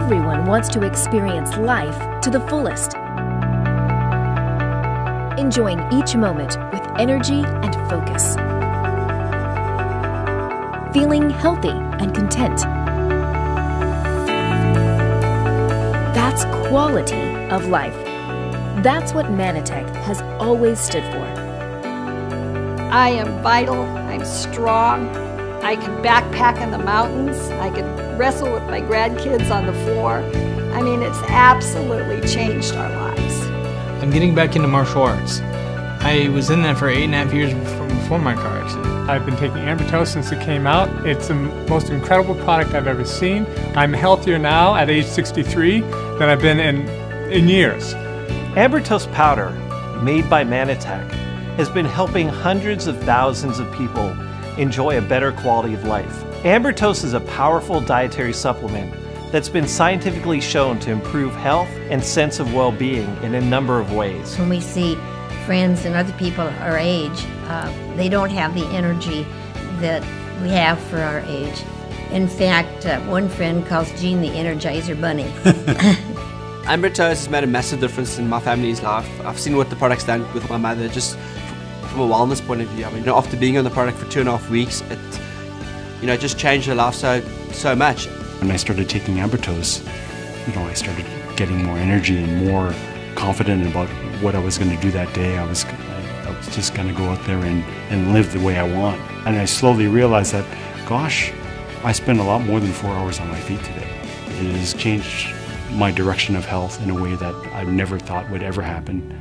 Everyone wants to experience life to the fullest, enjoying each moment with energy and focus, feeling healthy and content. That's quality of life. That's what Mannatech has always stood for. I am vital, I'm strong, I can backpack in the mountains, I can wrestle with my grandkids on the floor. I mean, it's absolutely changed our lives. I'm getting back into martial arts. I was in that for 8.5 years before my car accident. I've been taking Ambrotose since it came out. It's the most incredible product I've ever seen. I'm healthier now at age 63 than I've been in years. Ambrotose powder, made by Mannatech, has been helping hundreds of thousands of people enjoy a better quality of life. Ambrotose is a powerful dietary supplement that's been scientifically shown to improve health and sense of well-being in a number of ways. When we see friends and other people our age, they don't have the energy that we have for our age. In fact, one friend calls Jean the Energizer Bunny. Ambrotose has made a massive difference in my family's life. I've seen what the product's done with my mother, just from a wellness point of view. I mean, after being on the product for 2.5 weeks, it just changed her life so much. When I started taking Ambrotose, I started getting more energy and more confident about what I was going to do that day. I was just going to go out there and live the way I want. And I slowly realized that, gosh, I spend a lot more than 4 hours on my feet today. It has changed my direction of health in a way that I never thought would ever happen.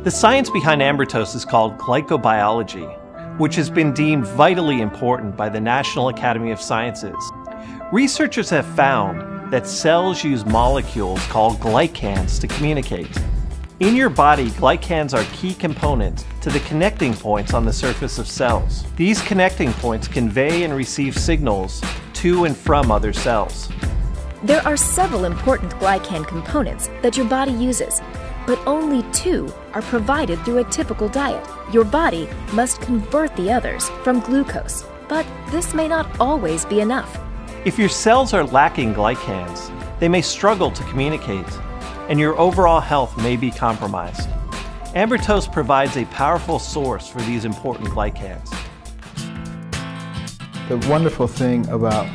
The science behind Ambrotose is called glycobiology, which has been deemed vitally important by the National Academy of Sciences. Researchers have found that cells use molecules called glycans to communicate. In your body, glycans are key components to the connecting points on the surface of cells. These connecting points convey and receive signals to and from other cells. There are several important glycan components that your body uses, but only 2 are provided through a typical diet. Your body must convert the others from glucose, but this may not always be enough. If your cells are lacking glycans, they may struggle to communicate, and your overall health may be compromised. Ambrotose provides a powerful source for these important glycans. The wonderful thing about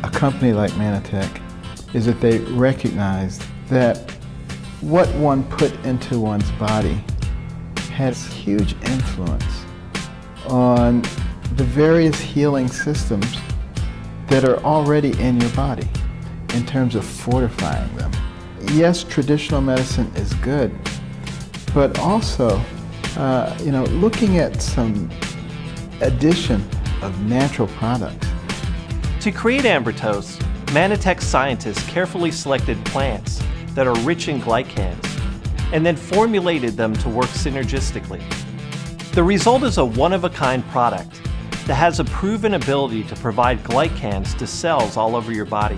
a company like Mannatech is that they recognize that what one put into one's body has huge influence on the various healing systems that are already in your body in terms of fortifying them. Yes, traditional medicine is good, but also, looking at some addition of natural products. To create Ambrotose, Mannatech scientists carefully selected plants that are rich in glycans and then formulated them to work synergistically. The result is a one-of-a-kind product that has a proven ability to provide glycans to cells all over your body.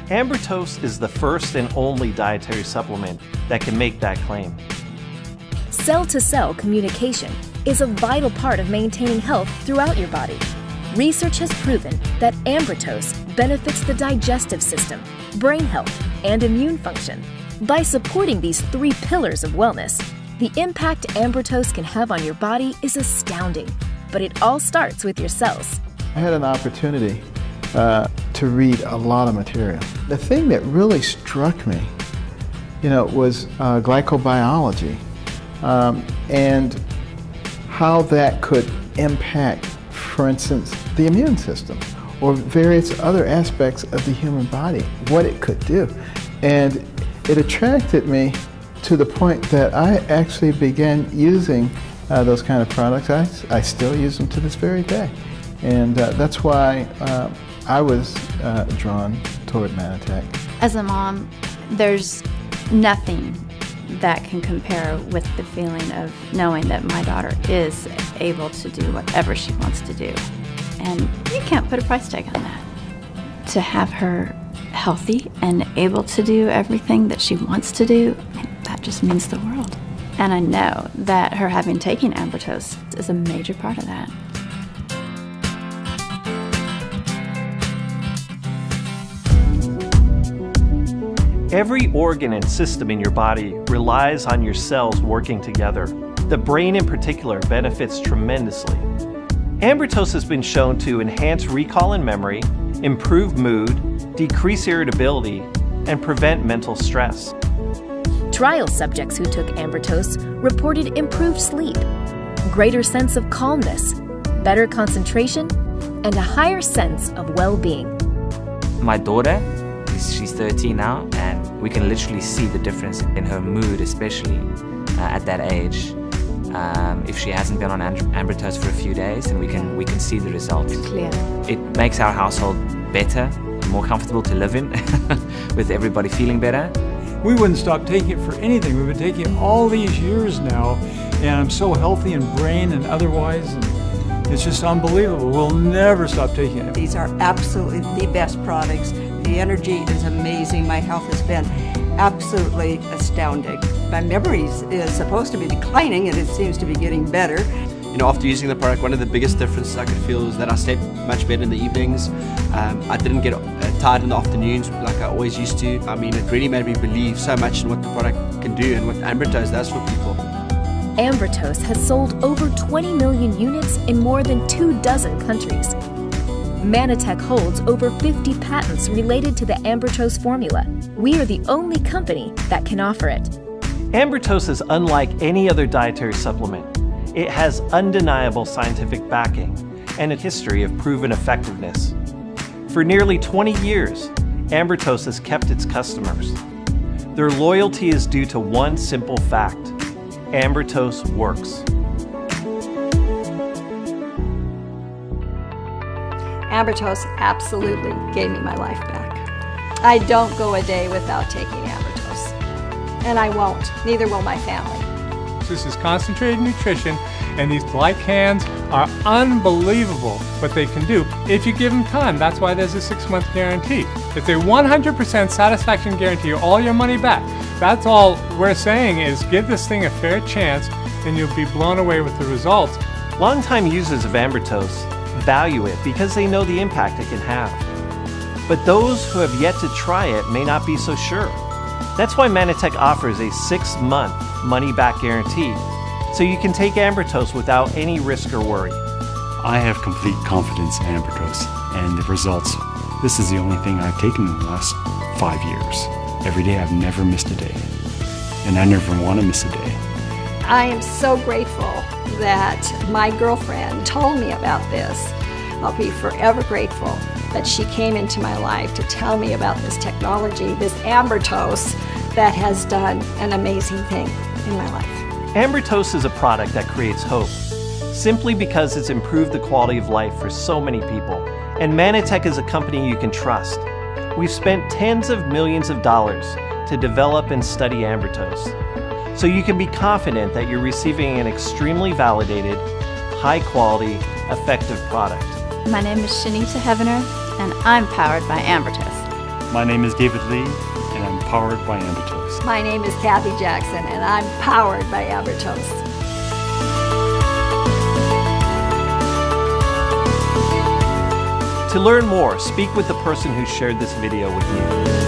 Ambrotose is the first and only dietary supplement that can make that claim. Cell-to-cell communication is a vital part of maintaining health throughout your body. Research has proven that Ambrotose benefits the digestive system, brain health, and immune function. By supporting these 3 pillars of wellness, the impact Ambrotose can have on your body is astounding. But it all starts with your cells. I had an opportunity to read a lot of material. The thing that really struck me, was glycobiology and how that could impact, for instance, the immune system or various other aspects of the human body, what it could do. And it attracted me to the point that I actually began using those kind of products. I still use them to this very day. And that's why I was drawn toward Mannatech. As a mom, there's nothing that can compare with the feeling of knowing that my daughter is able to do whatever she wants to do. And you can't put a price tag on that. To have her healthy and able to do everything that she wants to do, that just means the world. And I know that her having taken Ambrotose is a major part of that. Every organ and system in your body relies on your cells working together. The brain in particular benefits tremendously. Ambrotose has been shown to enhance recall and memory, improve mood, decrease irritability, and prevent mental stress. Trial subjects who took Ambrotose reported improved sleep, greater sense of calmness, better concentration, and a higher sense of well-being. My daughter, she's 13 now, and we can literally see the difference in her mood, especially at that age. If she hasn't been on Ambrotose for a few days, then we can see the results. It's clear. It makes our household better, more comfortable to live in, with everybody feeling better. We wouldn't stop taking it for anything. We've been taking it all these years now, and I'm so healthy in brain and otherwise, and it's just unbelievable. We'll never stop taking it. These are absolutely the best products. The energy is amazing. My health has been absolutely astounding. My memory is supposed to be declining, and it seems to be getting better. You know, after using the product, one of the biggest differences I could feel was that I slept much better in the evenings. I didn't get tired in the afternoons like I always used to. I mean, it really made me believe so much in what the product can do and what Ambrotose does for people. Ambrotose has sold over 20 million units in more than 24 countries. MannaTech holds over 50 patents related to the Ambrotose formula. We are the only company that can offer it. Ambrotose is unlike any other dietary supplement. It has undeniable scientific backing and a history of proven effectiveness. For nearly 20 years, Ambrotose has kept its customers. Their loyalty is due to one simple fact: Ambrotose works. Ambrotose absolutely gave me my life back. I don't go a day without taking Ambrotose, and I won't. Neither will my family. This is concentrated nutrition, and these glycans are unbelievable what they can do if you give them time. That's why there's a 6-month guarantee. It's a 100% satisfaction guarantee, all your money back. That's all we're saying is give this thing a fair chance, and you'll be blown away with the results. Longtime users of Ambrotose value it because they know the impact it can have. But those who have yet to try it may not be so sure. That's why MannaTech offers a 6-month money-back guarantee, so you can take Ambrotose without any risk or worry. I have complete confidence in Ambrotose and the results. This is the only thing I've taken in the last 5 years. Every day I've never missed a day, and I never want to miss a day. I am so grateful that my girlfriend told me about this. I'll be forever grateful that she came into my life to tell me about this technology, this Ambrotose, that has done an amazing thing in my life. Ambrotose is a product that creates hope, simply because it's improved the quality of life for so many people, and MannaTech is a company you can trust. We've spent tens of millions of dollars to develop and study Ambrotose, so you can be confident that you're receiving an extremely validated, high-quality, effective product. My name is Shanita Heavener, and I'm powered by Ambrotose. My name is David Lee, and I'm powered by Ambrotose. My name is Kathy Jackson, and I'm powered by Ambrotose. To learn more, speak with the person who shared this video with you.